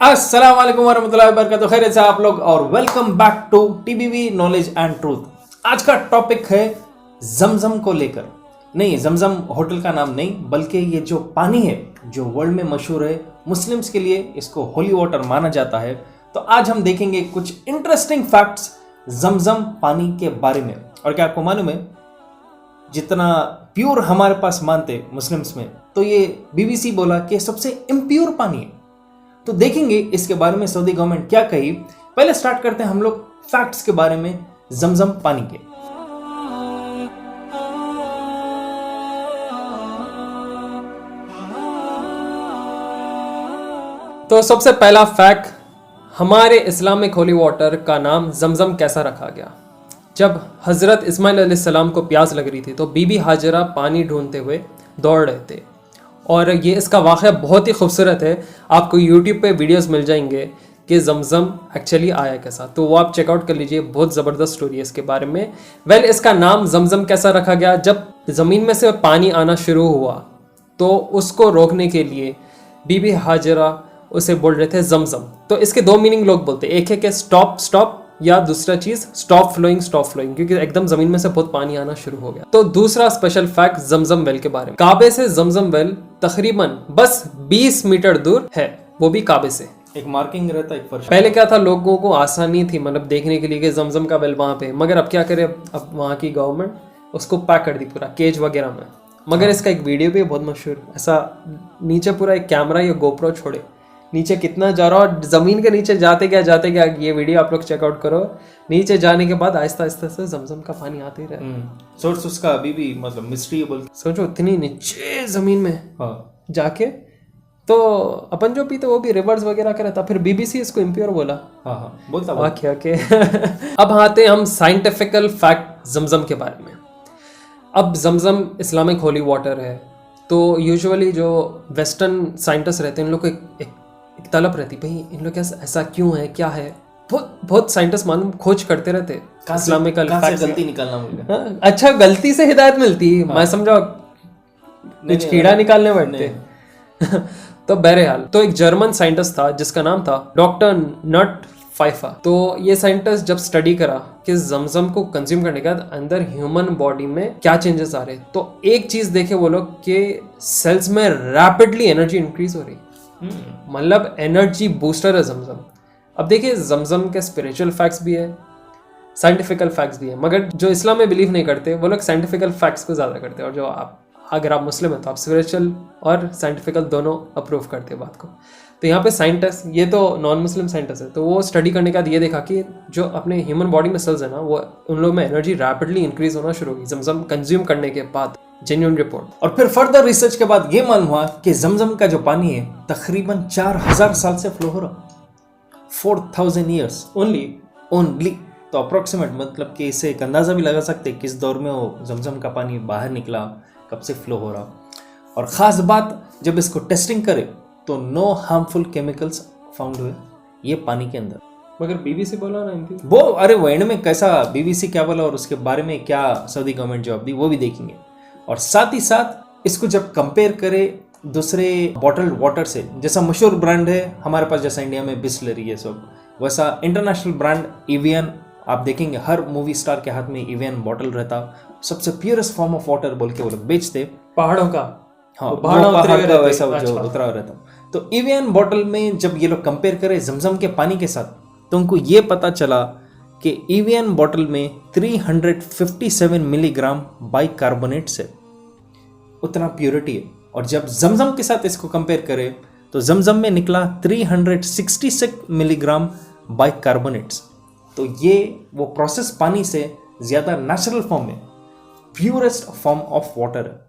अस्सलाम वालेकुम वरहमतुल्लाहि वबरकातुहू। खैरियत से आप लोग और welcome back to TBV knowledge and truth. आज का टॉपिक है जमजम को लेकर। नहीं, जमजम होटल का नाम नहीं, बल्कि ये जो पानी है जो वर्ल्ड में मशहूर है, मुस्लिम्स के लिए इसको होली वाटर माना जाता है। तो आज हम देखेंगे कुछ इंटरेस्टिंग फैक्ट्स जमजम पानी के बारे में। और क्या आपको मालूम है, जितना प्योर हमारे पास मानते मुस्लिम्स में, तो ये बीबीसी बोला कि सबसे इम्प्योर पानी है। तो देखेंगे इसके बारे में सऊदी गवर्नमेंट क्या कही। पहले स्टार्ट करते हैं हम लोग फैक्ट्स के बारे में जमजम पानी के। तो सबसे पहला फैक्ट, हमारे इस्लामिक होली वाटर का नाम जमजम कैसा रखा गया। जब हज़रत इस्माइल अलैहिस्सलाम को प्यास लग रही थी तो बीबी हाजरा पानी ढूंढते हुए दौड़ रहे थे, और ये इसका वाक़या बहुत ही खूबसूरत है। आपको यूट्यूब पे वीडियोस मिल जाएंगे कि जमजम एक्चुअली आया कैसा, तो वो आप चेकआउट कर लीजिए। बहुत ज़बरदस्त स्टोरी है इसके बारे में। इसका नाम जमजम कैसा रखा गया, जब ज़मीन में से पानी आना शुरू हुआ तो उसको रोकने के लिए बीबी हाजरा उसे बोल रहे थे जमजम। तो इसके दो मीनिंग लोग बोलते हैं, एक है कि स्टॉप स्टॉप, या दूसरा चीज स्टॉप फ्लोइंग, क्योंकि एकदम जमीन में से बहुत पानी आना शुरू हो गया। तो दूसरा स्पेशल फैक्ट जमजम वेल के बारे में, काबे से जमजम वेल तकरीबन बस 20 मीटर दूर है, वो भी काबे से। एक मार्किंग रहता है, एक फर्श। पहले क्या था, लोगों को आसानी थी मतलब देखने के लिए कि जमजम का वेल वहां पे, मगर अब क्या करे, अब वहां की गवर्नमेंट उसको पैक कर दी पूरा केज वगैरह में। मगर इसका एक वीडियो भी है बहुत मशहूर, ऐसा नीचे पूरा एक कैमरा या गोप्रो छोड़े नीचे कितना जा रहा, और जमीन के नीचे जाते गया ये वीडियो आप लोग चेकआउट करो। नीचे जाने के बाद आहिस्ता आहिस्ता से जमजम का पानी आते ही रहे। सोर्स उसका अभी भी मतलब मिस्ट्री है। सोचो इतनी नीचे जमीन में हाँ। जाके, तो अपन जो पीते वो भी रिवर्स वगैरह का रहता। फिर बीबीसी इसको इम्प्योर बोला। हाँ बोलता वाकया के। अब आते हैं हम साइंटिफिकल फैक्ट जमजम के बारे में। अब जमजम इस्लामिक होली वाटर है, तो यूजुअली जो वेस्टर्न साइंटिस्ट रहते हैं, इन लोग को एक तलब रहती, भाई इन लोग ऐसा क्यों है, क्या है। बहुत साइंटिस्ट मालूम खोज करते रहते इस्लामिकल फैक्ट्स। गलती निकालना मुझे। अच्छा, गलती से हिदायत मिलती। मैं समझा कुछ कीड़ा निकालने बैठते। तो बहरहाल, तो एक जर्मन साइंटिस्ट था जिसका नाम था डॉक्टर नट फाइफा। तो ये साइंटिस्ट जब स्टडी करा कि जमजम को कंज्यूम करने के बाद अंदर ह्यूमन बॉडी में क्या चेंजेस आ रहे, तो एक चीज देखे वो लोग कि सेल्स में रैपिडली एनर्जी इंक्रीज हो रही। मतलब एनर्जी बूस्टर है जमजम। अब देखिए, जमजम के स्पिरिचुअल फैक्ट्स भी है, साइंटिफिकल फैक्ट्स भी है, मगर जो इस्लाम में बिलीव नहीं करते वो लोग साइंटिफिकल फैक्ट्स को ज़्यादा करते हैं, और जो अगर आप मुस्लिम हैं तो आप स्पिरिचुअल और साइंटिफिकल दोनों अप्रूव करते हैं बात को। तो यहाँ पे साइंटिस्ट, ये तो नॉन मुस्लिम साइंटिस्ट है, तो वो स्टडी करने के बाद ये देखा कि जो अपने ह्यूमन बॉडी में सेल्स है ना, वो उन लोगों में एनर्जी रैपिडली इंक्रीज होना शुरू होगी जमजम कंज्यूम करने के बाद। Genuine report. और फिर फर्दर रिसर्च के बाद ये मालूम हुआ कि जमजम का जो पानी है तकरीबन 4000 साल से फ्लो हो रहा। 4000 ईयर्स ओनली। तो अप्रोक्सीमेट मतलब कि इससे एक अंदाजा भी लगा सकते किस दौर में वो जमजम का पानी बाहर निकला, कब से फ्लो हो रहा। और ख़ास बात, जब इसको टेस्टिंग करे तो नो हार्मफुल केमिकल्स फाउंड हुए ये पानी के अंदर। मगर बीबीसी बोला ना इनकी वो, अरे वो एंड में कैसा बीबीसी क्या बोला और उसके बारे में क्या सऊदी गवर्नमेंट जवाब दी वो भी देखेंगे। और साथ ही साथ इसको जब कंपेयर करे दूसरे बॉटल्ड वाटर से, जैसा मशहूर ब्रांड है हमारे पास, जैसा इंडिया में बिस्लरी है सब, वैसा इंटरनेशनल ब्रांड एवियन, आप देखेंगे हर मूवी स्टार के हाथ में एवियन बॉटल रहता। सबसे प्योरेस्ट फॉर्म ऑफ वाटर बोल के वो लोग बेचते, पहाड़ों का। हाँ, पहाड़ का वैसा जो उतरा रहता। तो एवियन बॉटल में जब ये लोग कंपेयर करें जमजम के पानी के साथ, तो उनको ये पता चला कि एवियन बॉटल में 357 मिलीग्राम बाइकार्बोनेट है, उतना प्योरिटी है। और जब जमजम के साथ इसको कंपेयर करें तो जमजम में निकला 366 मिलीग्राम बाइकार्बोनेट्स। तो ये वो प्रोसेस पानी से ज़्यादा नेचुरल फॉर्म में प्योरेस्ट फॉर्म ऑफ वाटर है।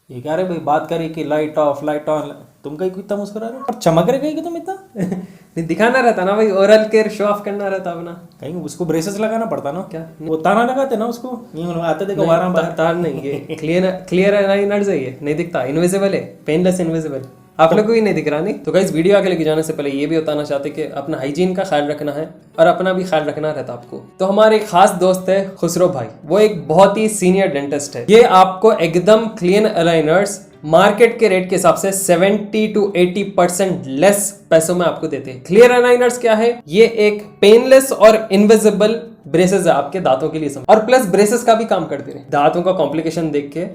ये कह रहे भाई, बात करें कि लाइट ऑफ लाइट ऑन, तुम कहीं इतना मुस्कुरा रहे हो और चमक रहे कहीं कि तुम इतना नहीं दिखाना रहता ना भाई, ओरल केयर शो ऑफ करना रहता अपना। कहीं उसको ब्रेसेस लगाना पड़ता ना, क्या वो ताना लगाते ना उसको, नहीं आते देखो बारह तार नहीं, ये क्लियर है ना, ये नट जाइए, नहीं दिखता, इनविजिबल है, पेनलेस इनविजिबल। आप लोग को भी नहीं दिख रहा। नहीं तो गाइस, वीडियो आगे लेके जाने से पहले ये भी बताना चाहते कि अपना हाइजीन का ख्याल रखना है और अपना भी ख्याल रखना रहता आपको। तो हमारे एक खास दोस्त है खुसरो भाई, वो एक बहुत ही सीनियर डेंटिस्ट है। ये आपको एकदम क्लीन अलाइनर्स मार्केट के रेट के हिसाब से 70 to 80% लेस पैसों में आपको देते हैं। क्लियर अलाइनर्स क्या है? ये एक पेनलेस और इनविजिबल ब्रेसेस है आपके दांतों के लिए और प्लस ब्रेसेस का भी काम करते रहे। दांतों का कॉम्प्लिकेशन देख के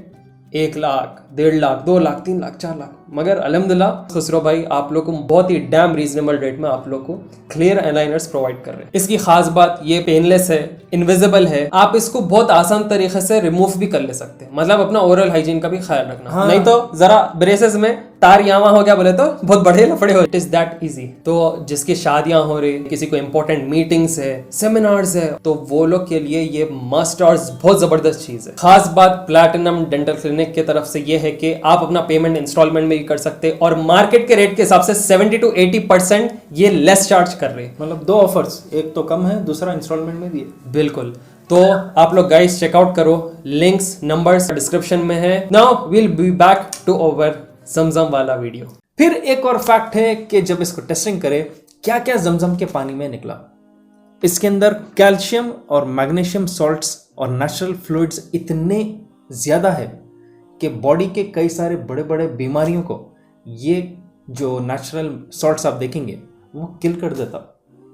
1 लाख, 1.5 लाख, 2 लाख, 3 लाख, 4 लाख, मगर अल्हम्दुलिल्लाह खुसरो भाई आप लोग को बहुत ही डैम रीजनेबल रेट में आप लोग को क्लियर अलाइनर्स प्रोवाइड कर रहे हैं। इसकी खास बात ये पेनलेस है, इनविजिबल है, आप इसको बहुत आसान तरीके से रिमूव भी कर ले सकते हैं। मतलब अपना ओरल हाइजीन का भी ख्याल रखना। हाँ। नहीं तो जरा ब्रेसेस में तार यहाँ हो गया बोले तो बहुत बड़े लफड़े हो। It is that easy. तो जिसकी शादियां हो रही, किसी को इंपॉर्टेंट मीटिंग्स है, सेमिनार्स है, तो वो लोग के लिए ये मस्ट और बहुत जबरदस्त चीज है। खास बात प्लैटिनम डेंटल क्लिनिक की तरफ से ये है कि आप अपना पेमेंट इंस्टॉलमेंट में भी कर सकते हैं और मार्केट के रेट के हिसाब से 70 to 80% ये लेस चार्ज कर रहे हैं। मतलब 2 ऑफर्स, एक तो कम है, दूसरा इंस्टॉलमेंट में भी है। बिल्कुल। तो आप लोग गाइस चेकआउट करो, लिंक्स नंबर्स डिस्क्रिप्शन में है। Now we'll be back to over Zamzam वाला वीडियो। फिर एक और फैक्ट है कि जब इसको टेस्टिंग करे क्या क्या जमजम के पानी में निकला। इसके अंदर कैल्शियम और मैग्नीशियम सॉल्ट्स और नेचुरल फ्लूइड्स इतने ज्यादा है कि बॉडी के कई सारे बड़े बड़े बीमारियों को ये जो नेचुरल सॉल्ट्स आप देखेंगे वो किल कर देता।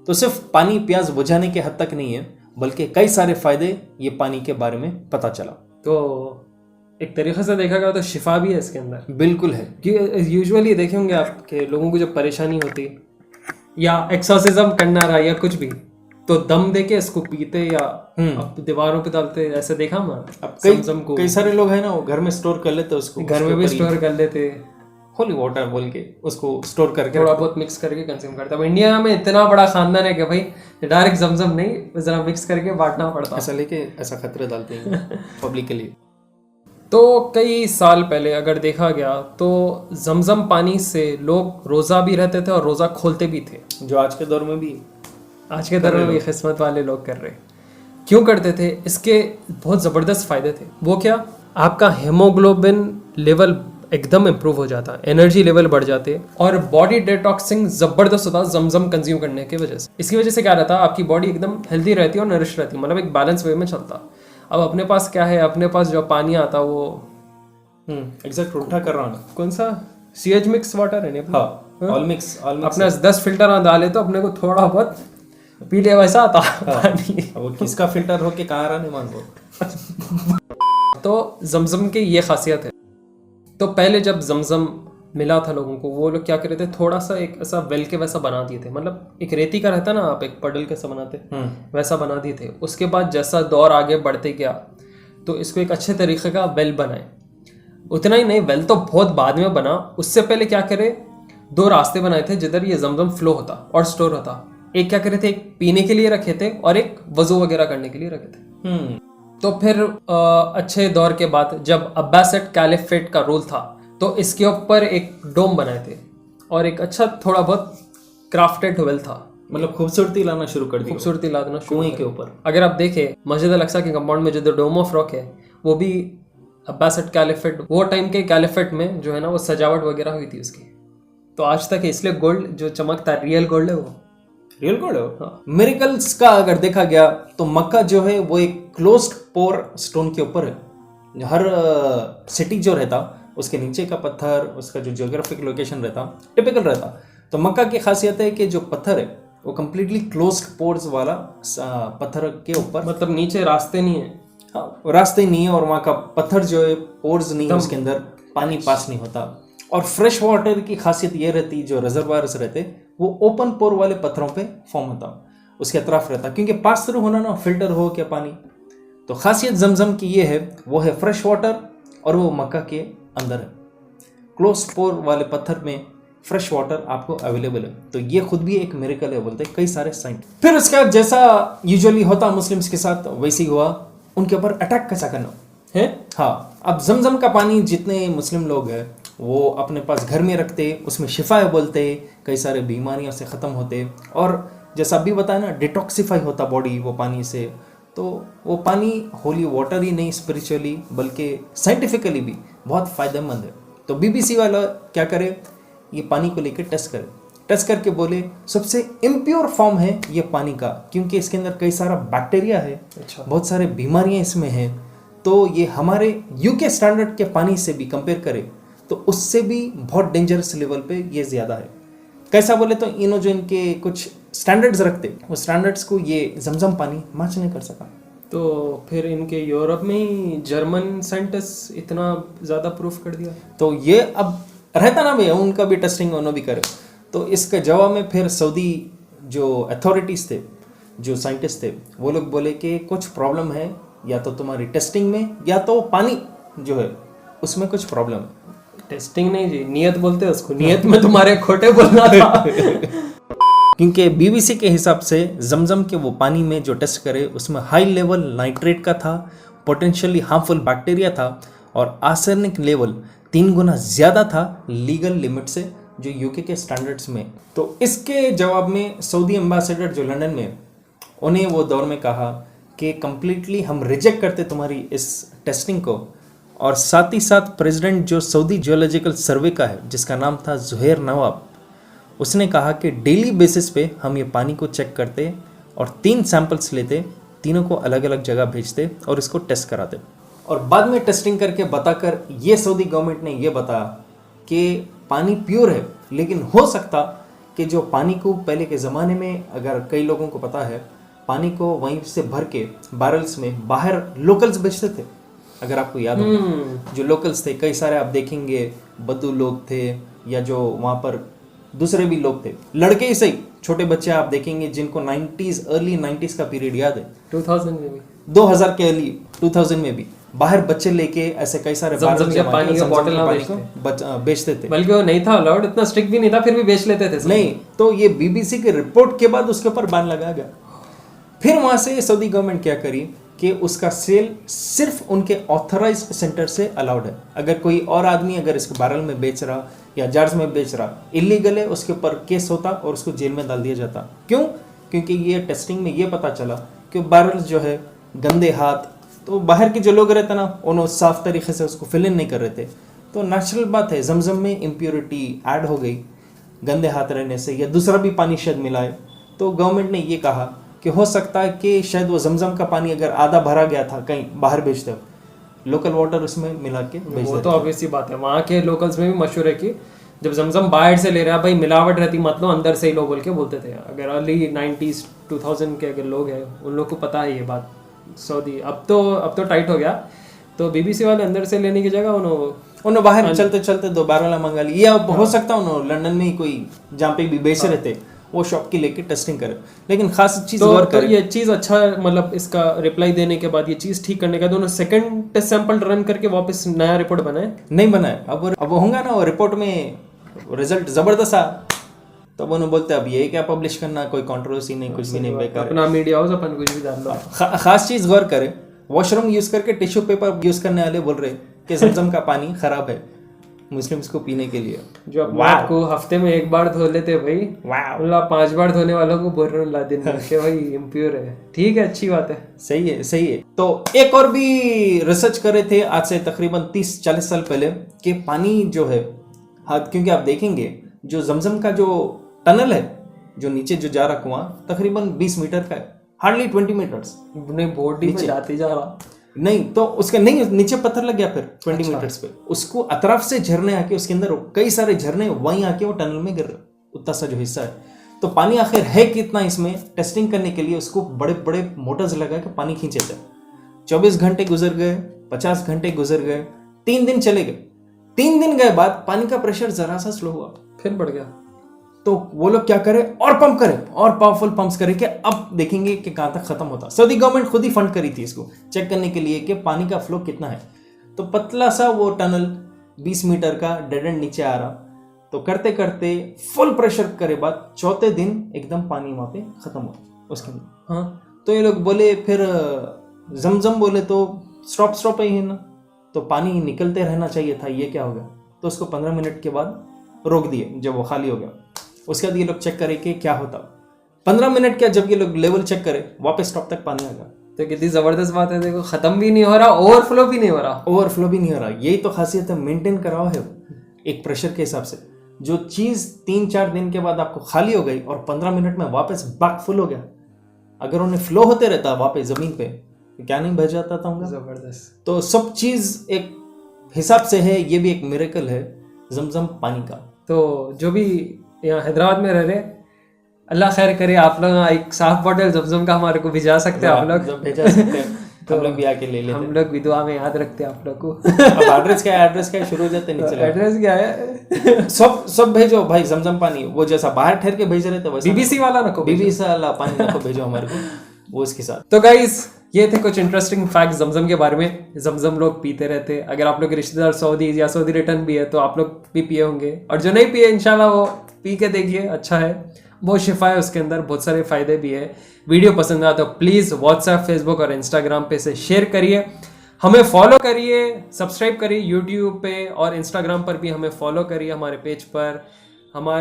तो सिर्फ पानी प्यास बुझाने के हद तक नहीं है, बल्कि कई सारे फायदे ये पानी के बारे में पता चला। तो एक तरीके से देखा गया तो शिफा भी है इसके अंदर। बिल्कुल है। यूजुअली देखे होंगे आपके लोगों को जब परेशानी होती या एक्सोर्सिज्म करना रहा या कुछ भी, तो दम दे के इसको पीते या दीवारों पे डालते, ऐसे देखा मैं। अब कई सारे लोग हैं ना, वो घर में स्टोर कर लेते, उसको घर में भी स्टोर कर लेते, होली वाटर बोल के उसको स्टोर करके थोड़ा बहुत मिक्स करके कंज्यूम करता। अब इंडिया में इतना बड़ा खानदान है कि भाई डायरेक्ट जमजम नहीं, जरा मिक्स करके बांटना पड़ता। ऐसा लेके ऐसा खतरे डालते हैं पब्लिक के लिए। तो कई साल पहले अगर देखा गया तो जमजम पानी से लोग रोजा भी रहते थे और रोजा खोलते भी थे, जो आज के दौर में भी किस्मत वाले लोग कर रहे। क्यों करते थे? इसके बहुत ज़बरदस्त फायदे थे। वो क्या? आपका हेमोग्लोबिन लेवल एकदम इम्प्रूव हो जाता, एनर्जी लेवल बढ़ जाते और बॉडी डिटॉक्सिंग ज़बरदस्त होता जमजम कंज्यूम करने की वजह से। इसकी वजह से क्या रहता, आपकी बॉडी एकदम हेल्दी रहती है और नरिश रहती है, मतलब एक बैलेंस वे में चलता। अब अपने पास क्या है, अपने पास जो पानी आता वो एग्जैक्ट उल्टा कर रहा हूँ। कौन सा? सीएच मिक्स वाटर है। हाँ, ऑल मिक्स अपने 10 फिल्टर डाले तो अपने को थोड़ा बहुत पी ले वैसा आता। पानी वो किसका फिल्टर हो के कहाँ रहा नहीं मान। तो जमजम की ये खासियत है। तो पहले जब जमजम मिला था लोगों को, वो लोग क्या कर रहे थे, थोड़ा सा एक ऐसा वेल के वैसा बना दिए थे, मतलब एक रेती का रहता ना, आप एक पडल कैसा बनाते वैसा बना दिए थे। उसके बाद जैसा दौर आगे बढ़ते गया तो इसको एक अच्छे तरीके का वेल बनाए। उतना ही नहीं, वेल तो बहुत बाद में बना, उससे पहले क्या करे, 2 रास्ते बनाए थे जिधर ये जमजम फ्लो होता और स्टोर होता। एक क्या करे थे, एक पीने के लिए रखे थे और एक वजू वगैरह करने के लिए रखे थे। तो फिर अच्छे दौर के बाद जब अब्बासिड कैलिफेट का रूल था तो इसके ऊपर एक डोम बनाए थे और एक अच्छा थोड़ा बहुत क्राफ्टेड वेल था, मतलब खूबसूरती लाना शुरू कर दी, खूबसूरती लाना कुएं के ऊपर। अगर आप देखें मस्जिद अल अक्सा के कंपाउंड में जो डोम ऑफ रॉक है वो भी अब्बासिड कैलिफेट, वो टाइम के कैलिफेट में जो है ना वो सजावट वगैरह हुई थी उसकी। तो आज तक है, इसलिए गोल्ड जो चमकता है रियल गोल्ड है, वो रियल गोल्ड है। मिरेकल्स का अगर देखा गया तो मक्का जो है वो एक क्लोज्ड पोर स्टोन के ऊपर है। हर सिटी जो रहता उसके नीचे का पत्थर, उसका जो जियोग्राफिक लोकेशन रहता टिपिकल रहता। तो मक्का की खासियत है कि जो पत्थर है वो कम्प्लीटली क्लोज्ड पोर्स वाला पत्थर के ऊपर, मतलब नीचे रास्ते नहीं है। हाँ, रास्ते नहीं है और वहाँ का पत्थर जो है पोर्स नहीं है, उसके अंदर पानी पास नहीं होता। और फ्रेश वाटर की खासियत ये रहती, जो रिजर्वायर्स रहते वो ओपन पोर वाले पत्थरों पे फॉर्म होता, उसके अतराफ रहता, क्योंकि पास थ्रू होना ना, फिल्टर हो क्या पानी। तो खासियत जमजम की ये है, वो है फ्रेश वाटर और वो मक्का के अंदर है। क्लोज पोर वाले पत्थर में फ्रेश वाटर आपको अवेलेबल है। तो ये खुद भी एक मिरेकल है, बोलते कई सारे साइंस। फिर उसका जैसा यूजुअली होता मुस्लिम्स के साथ वैसे ही हुआ, उनके ऊपर अटैक कैसा करना है। हाँ, अब जमजम का पानी जितने मुस्लिम लोग हैं वो अपने पास घर में रखते, उसमें शिफा है बोलते, कई सारे बीमारियों से ख़त्म होते और जैसा अभी बताया ना डिटॉक्सिफाई होता बॉडी वो पानी से। तो वो पानी होली वाटर ही नहीं, स्पिरिचुअली बल्कि साइंटिफिकली भी बहुत फ़ायदेमंद है। तो बीबीसी वाला क्या करे, ये पानी को लेकर टेस्ट करे, टेस्ट करके बोले सबसे इम्प्योर फॉर्म है ये पानी का, क्योंकि इसके अंदर कई सारा बैक्टीरिया है, बहुत सारे बीमारियां इसमें हैं। तो ये हमारे यूके स्टैंडर्ड के पानी से भी कंपेयर करे तो तो उससे भी बहुत डेंजरस लेवल पे ये ज़्यादा है। कैसा बोले तो इन्हों जो इनके कुछ स्टैंडर्ड्स रखते, वो स्टैंडर्ड्स को ये जमजम पानी मैच नहीं कर सका। तो फिर इनके यूरोप में ही जर्मन साइंटिस्ट इतना ज़्यादा प्रूफ कर दिया। तो ये अब रहता ना भैया, उनका भी टेस्टिंग उन्होंने भी करे। तो इसके जवाब में फिर सऊदी जो अथॉरिटीज़ थे, जो साइंटिस्ट थे, वो लोग बोले कि कुछ प्रॉब्लम है, या तो तुम्हारी टेस्टिंग में या तो पानी जो है उसमें कुछ प्रॉब्लम है। टेस्टिंग नहीं जी, नियत बोलते हैं उसको। नियत में तुम्हारे खोटे बोलना था। क्योंकि बीबीसी के हिसाब से जमजम के वो पानी में जो टेस्ट करे उसमें हाई लेवल नाइट्रेट का था, पोटेंशियली हार्मफुल बैक्टीरिया था और आर्सेनिक लेवल 3 गुना ज़्यादा था लीगल लिमिट से, जो यूके के स्टैंडर्ड्स में। तो इसके जवाब में सऊदी एम्बेसडर जो लंदन में, उन्हें वो दौर में कहा कि कम्प्लीटली हम रिजेक्ट करते तुम्हारी इस टेस्टिंग को। और साथ ही साथ प्रेसिडेंट जो सऊदी जियोलॉजिकल सर्वे का है, जिसका नाम था जुहैर नवाब, उसने कहा कि डेली बेसिस पे हम ये पानी को चेक करते और 3 सैंपल्स लेते, तीनों को अलग अलग जगह भेजते और इसको टेस्ट कराते। और बाद में टेस्टिंग करके बताकर ये सऊदी गवर्नमेंट ने ये बताया कि पानी प्योर है, लेकिन हो सकता कि जो पानी को पहले के ज़माने में, अगर कई लोगों को पता है, पानी को वहीं से भर के बैरल्स में बाहर लोकल्स बेचते थे। अगर आपको याद हो, जो लोकल्स थे, कई सारे आप देखेंगे बद्दू लोग थे, या जो वहाँ पर दूसरे भी लोग थे, लड़के ही सही, छोटे बच्चे आप देखेंगे जिनको 90s अर्ली 90s का पीरियड याद है, 2000 में भी, 2000 के अर्ली 2000 में भी बाहर बच्चे लेके ऐसे कई सारे जमजम के पानी का बॉटल बेचते थे। बल्कि वो नहीं था अलाउड, इतना स्ट्रिक्ट भी नहीं था, फिर भी बेच लेते थे सब। नहीं, तो ये बीबीसी के रिपोर्ट के बाद उसके ऊपर बैन लगाया गया। फिर वहां से सऊदी गवर्नमेंट क्या करी कि उसका सेल सिर्फ उनके ऑथराइज्ड सेंटर से अलाउड है। अगर कोई और आदमी अगर इसको बैरल में बेच रहा या जार्स में बेच रहा, इलीगल है, उसके ऊपर केस होता और उसको जेल में डाल दिया जाता। क्यों? क्योंकि ये टेस्टिंग में ये पता चला कि बैरल जो है गंदे हाथ, तो बाहर के जो लोग रहते ना, उन्होंने साफ तरीके से उसको फिल इन नहीं कर रहे थे। तो नेचुरल बात है, जमजम में इम्प्योरिटी ऐड हो गई गंदे हाथ रहने से, या दूसरा भी पानी शायद मिलाए। तो गवर्नमेंट ने ये कहा कि हो सकता है कि शायद वो जमजम का पानी अगर आधा भरा गया था कहीं बाहर बेचते हो, लोकल वाटर उसमें मिला के बेच वो तो ऑब्वियस सी बात है। वहाँ के लोकल्स में भी मशहूर है कि जब जमजम बाहर से ले रहा है भाई, मिलावट रहती मत लो, अंदर से ही लो बोल के बोलते थे। अगर अर्ली 90s 2000 के अगर लोग हैं, उन लोग को पता है ये बात। सऊदी अब तो टाइट हो गया, तो बीबीसी वाले अंदर से लेने की जगह उन्होंने बाहर चलते चलते 2 बैरल मंगा ली, या हो सकता उन्होंने लंदन में ही कोई जहाँ पे भी बेच रहे थे वो शॉप की लेके टेस्टिंग करे। लेकिन खास चीज गौर करें, ये चीज अच्छा, मतलब इसका रिप्लाई देने के बाद ये चीज ठीक करने का दोनों सेकंड टेस्ट सैंपल रन करके वापस नया रिपोर्ट बनाए, नहीं बनाए। अब होगा ना, वो रिपोर्ट में रिजल्ट जबरदस्त आ, तब उन्होंने बोलते अब ये क्या पब्लिश करना, कोई कंट्रोवर्सी नहीं, कुछ भी नहीं, बेकार, अपना मीडिया हाउस अपन कुछ भी डाल लो। खास चीज गौर करें, वॉशरूम यूज करके टिश्यू पेपर यूज करने वाले बोल रहे कि जमजम का पानी खराब है मुस्लिम्स को पीने के लिए, जो आपको हफ्ते में 1 बार धो लेते भाई, 5 बार धोने वालों को बोल रहे हैं दिन में कि भाई इम्प्योर है। ठीक है, अच्छी बात है, सही है, सही है। तो एक और भी रिसर्च करे थे आज से तकरीबन 30-40 साल पहले कि पानी जो है, क्योंकि आप देखेंगे जो जमजम का जो टनल है, जो नीचे जो जा रहा कुआं, तकरीबन 20 मीटर का है, हार्डली 20 मीटर्स, बॉडी में जाते जा रहा नहीं, तो उसके नहीं नीचे पत्थर लग गया फिर 20 मीटर्स पे, उसको अतराफ से झरने आके, उसके अंदर कई सारे झरने वहीं आके वो टनल में गिर रहे, उतना सा जो हिस्सा है। तो पानी आखिर है कितना, इसमें टेस्टिंग करने के लिए उसको बड़े बड़े मोटर्स लगा के पानी खींचे थे। 24 घंटे गुजर गए, 50 घंटे गुजर गए, 3 दिन चले गए। 3 दिन गए बाद पानी का प्रेशर जरा सा स्लो हुआ, फिर बढ़ गया। तो वो लोग क्या करें, और पंप करें, और पावरफुल पंप्स करें कि अब देखेंगे कि कहां तक खत्म होता। सऊदी गवर्नमेंट खुद ही फंड करी थी इसको चेक करने के लिए कि पानी का फ्लो कितना है। तो पतला सा वो टनल 20 मीटर का डेड एंड नीचे आ रहा, तो करते करते फुल प्रेशर करे बाद 4थे दिन एकदम पानी वहां पे खत्म हुआ उसके अंदर। हाँ, तो ये लोग बोले फिर जमजम बोले तो स्टॉप ही है ना, तो पानी निकलते रहना चाहिए था, ये क्या हो गया? तो उसको 15 मिनट के बाद रोक दिए जब वो खाली हो गया। उसके बाद ये लोग चेक करें कि क्या होता। 15 मिनट क्या, जब ये लोग लेवल चेक करे वापस टॉप तक पानी आ गया। तो कितनी जबरदस्त बात है, देखो खत्म भी नहीं हो रहा, ओवरफ्लो भी नहीं हो रहा, ओवरफ्लो भी नहीं हो रहा। यही तो खासियत है, मेंटेन कराओ है एक प्रेशर के हिसाब से। जो चीज 3-4 दिन के बाद आपको खाली हो गई और 15 मिनट में वापस बैक फुल हो गया, अगर उन्हें फ्लो होते रहता वापस जमीन पे, क्या नहीं बह जाता था उनका? जबरदस्त। तो सब चीज एक हिसाब से है, ये भी एक मिरेकल है जमजम पानी का। तो जो भी यहाँ हैदराबाद में रह रहे, अल्लाह खैर करे, आप लोग एक साफ बॉटल जमजम का हमारे को भिजा सकते हैं आप लोग, जब भेजा सकते हैं तो हम लोग भी आके ले लेते हम लोग भी दुआ में याद रखते हैं आप लोग को। हैं। अब एड्रेस क्या है, एड्रेस क्या है, शुरू हो जाते हैं नीचे लगा। एड्रेस क्या है? सब भेजो भाई, जमजम पानी वो जैसा बाहर ठहर के भेज रहे थे वैसा बीबीसी वाला नको। बीबीसी वाला पानी नको भेजो हमारे को, वो इसके साथ। तो गाइस ये थे कुछ इंटरेस्टिंग फैक्ट जमजम के बारे में। जमजम लोग पीते रहते, अगर आप लोग के रिश्तेदार सऊदी या सऊदी रिटर्न भी है तो आप लोग भी पिए होंगे, और जो नहीं पिए इंशाल्लाह वो पी के देखिए, अच्छा है, बहुत शिफा है उसके अंदर, बहुत सारे फायदे भी है। वीडियो पसंद आया तो प्लीज व्हाट्सएप, फेसबुक और इंस्टाग्राम पे से शेयर करिए, हमें फॉलो करिए, सब्सक्राइब करिए यूट्यूब पे और इंस्टाग्राम पर भी हमें फॉलो करिए, हमारे पेज पर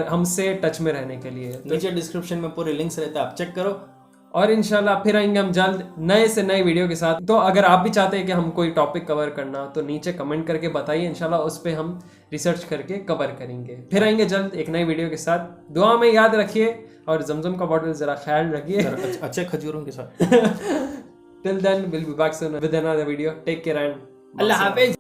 हमसे टच में रहने के लिए। नीचे डिस्क्रिप्शन में पूरे लिंक्स रहते हैं, आप चेक करो। और इंशाल्लाह फिर आएंगे हम जल्द नए से नए वीडियो के साथ। तो अगर आप भी चाहते हैं कि हम कोई टॉपिक कवर करना तो नीचे कमेंट करके बताइए, इंशाल्लाह उस पर हम रिसर्च करके कवर करेंगे। फिर आएंगे जल्द एक नई वीडियो के साथ, दुआ में याद रखिए और जमजम का बॉटल जरा ख्याल रखिए अच्छे खजूरों के साथ। Till then will be back soon with another video, take care and अल्लाह हाफिज।